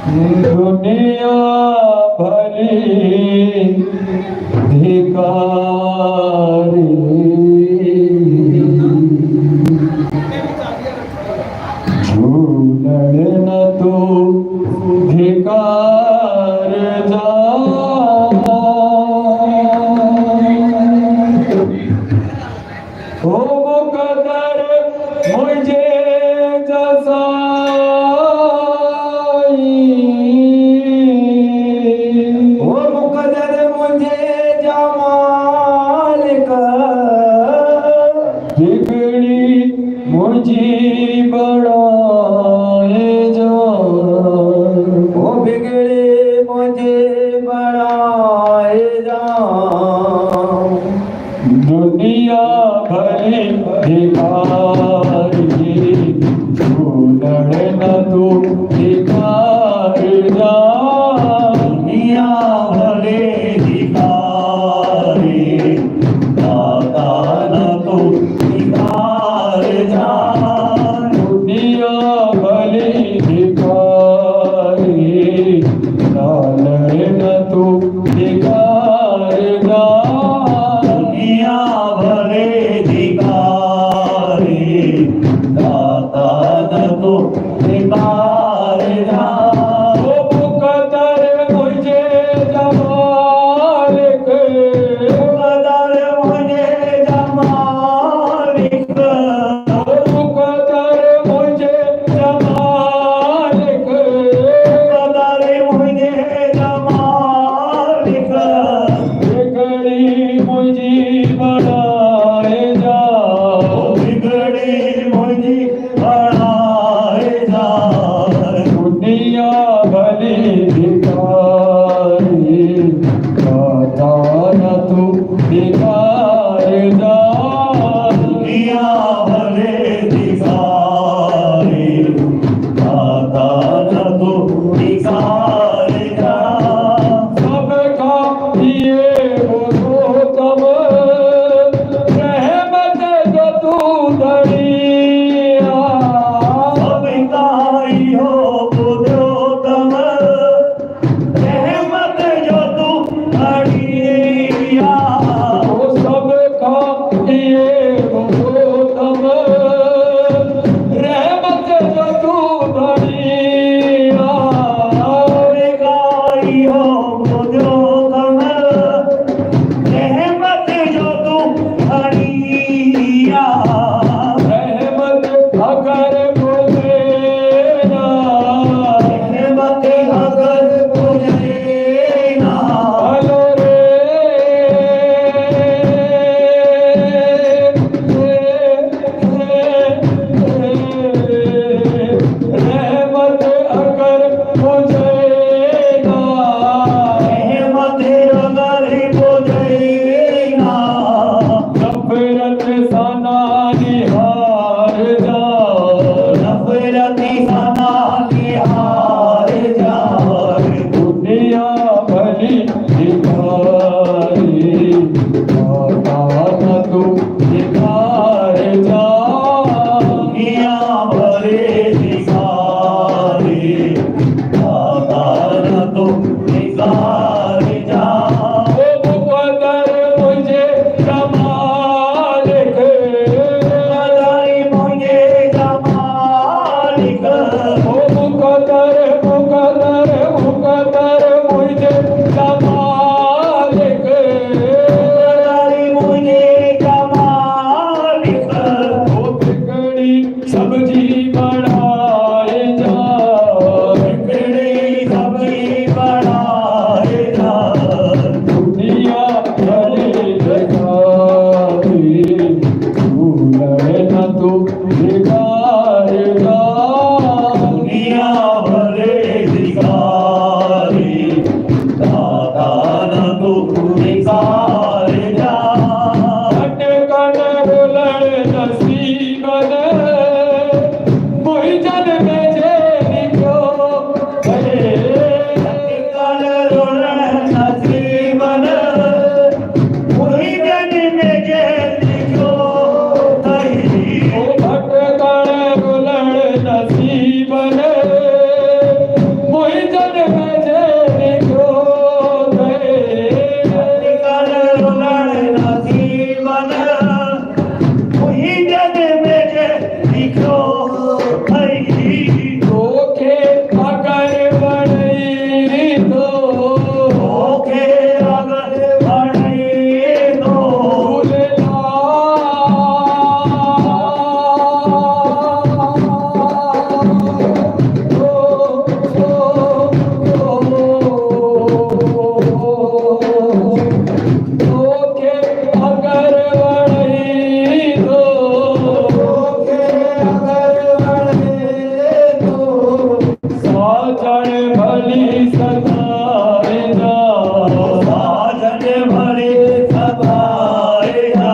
दुनिया भली धिकारी, झूलण न तो धिकार जा। ओ मुकद्दर मुझे जसाई, वो मुकद्दर मुझे जमाल का, बिगड़ी मुझे बढ़ाए जा। वो बिगड़े मुझे बढ़ाए जा। दुनिया भली धिकारी, झूलण न तू धिकार जा। दुनिया भले धिकारी, दाता न तो धिकार जा। दुनिया भली धिकारी, झूलण न तू धिकार जा। दुनिया भले धिकारी, दाता न तो धिकार जा। ओ मुकद्दर मुझे जमाल के, मुकद्दर मुझे जमाल का, ओ मुकद्दर मुझे जमाल के, मुकद्दर मुझे जमाल का, बिगड़ी मुझे बढ़ाए जा। बिगड़े मुझे बढ़ाए जा। दुनिया भली धिकारी, दाता न तू धिकार जा। दुनिया भले धिकारी, दाता न तो धिकार जा। सबका ये तब रहमत जो तू धरिया। सबका ही हो बुद्धोत्तम, साजन भली सदाए जा साजन भले सदाए जा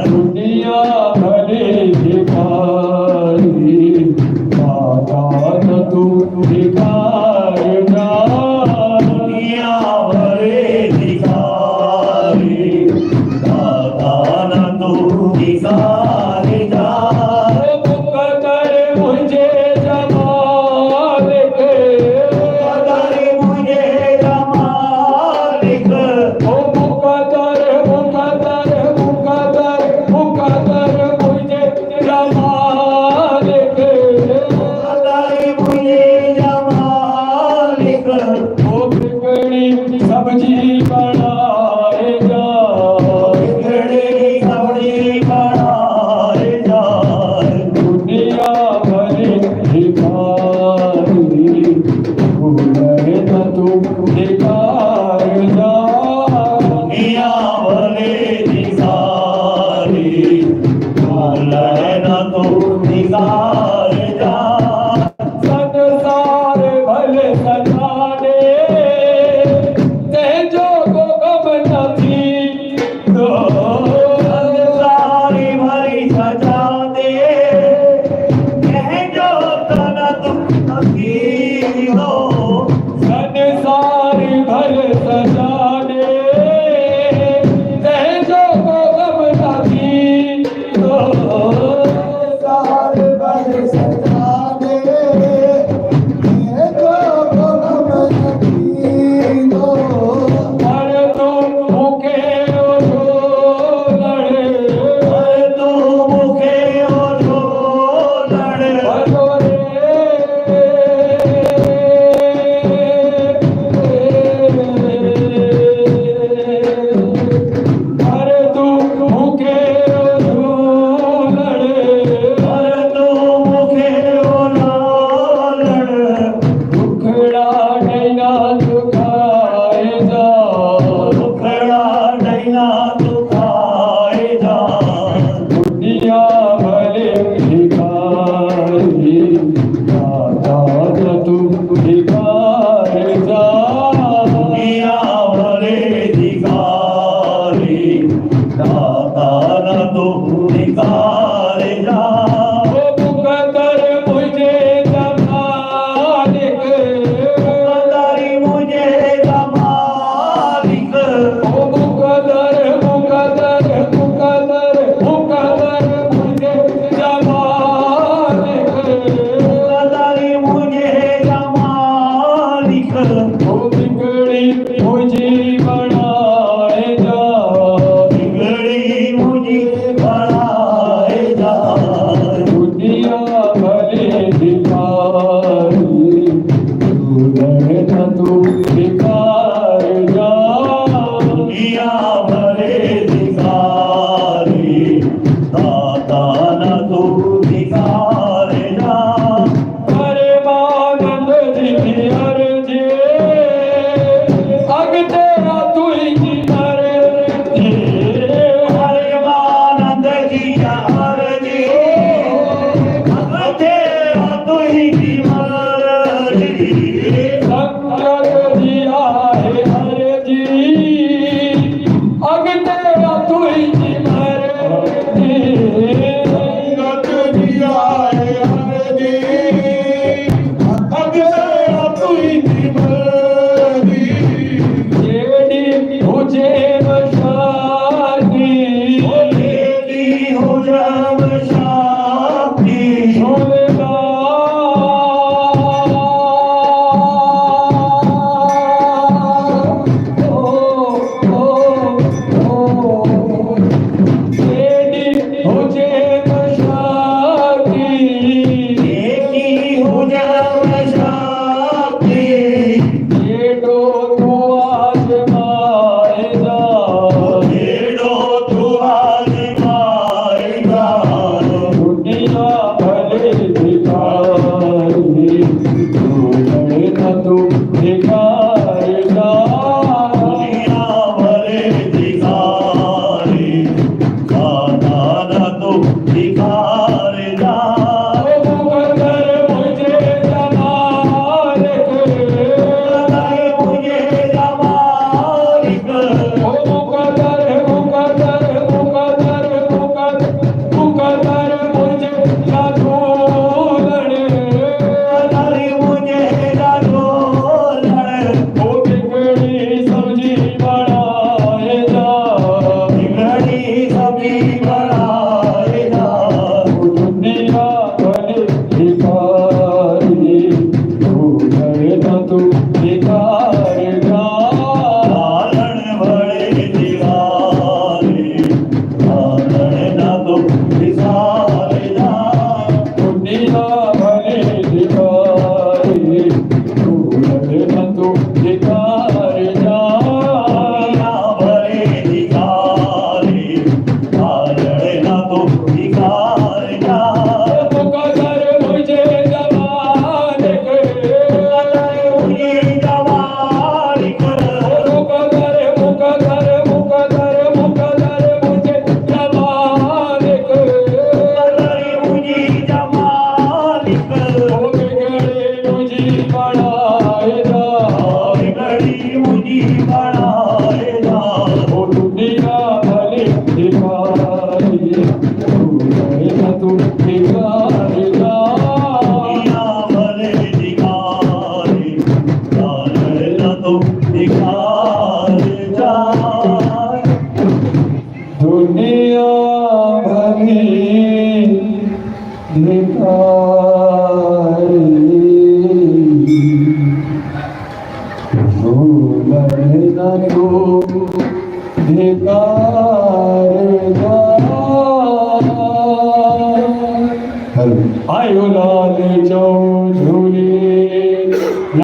दुनिया भली भिखारी दाता न तू भिखार जा दुनिया भले भिखारी दाता न तू भिखारी जा मुकद्दर मुझे जमाल के कदर मुझे जमालिक ओ मुकद्दर मुकद्दर मुकद्दर मुकद्दर मुझे जमाल के कदर मुझे जमालिक ओ बिगड़ी सब्जी बनाए जा बिगड़ी सब्जी बनाए जा दुनिया भली भिखारी भूले न तू भिखार जा दुनिया भले भिखारी भले न तू भिखार जा संसार भले सजाने तेजो को गम नहीं तो सारी भरी सजा दे कह जो तन तुम नकी हो संसार भले सजाने तेजो को गम नहीं तो सार भले सजाने तेजो को गम नहीं दो पर तुम मुके जो लड़े तू मुखे हो जो लड़े भगोरे दुनिया भरी धिकारी ननु धिकार हेलो आयो ला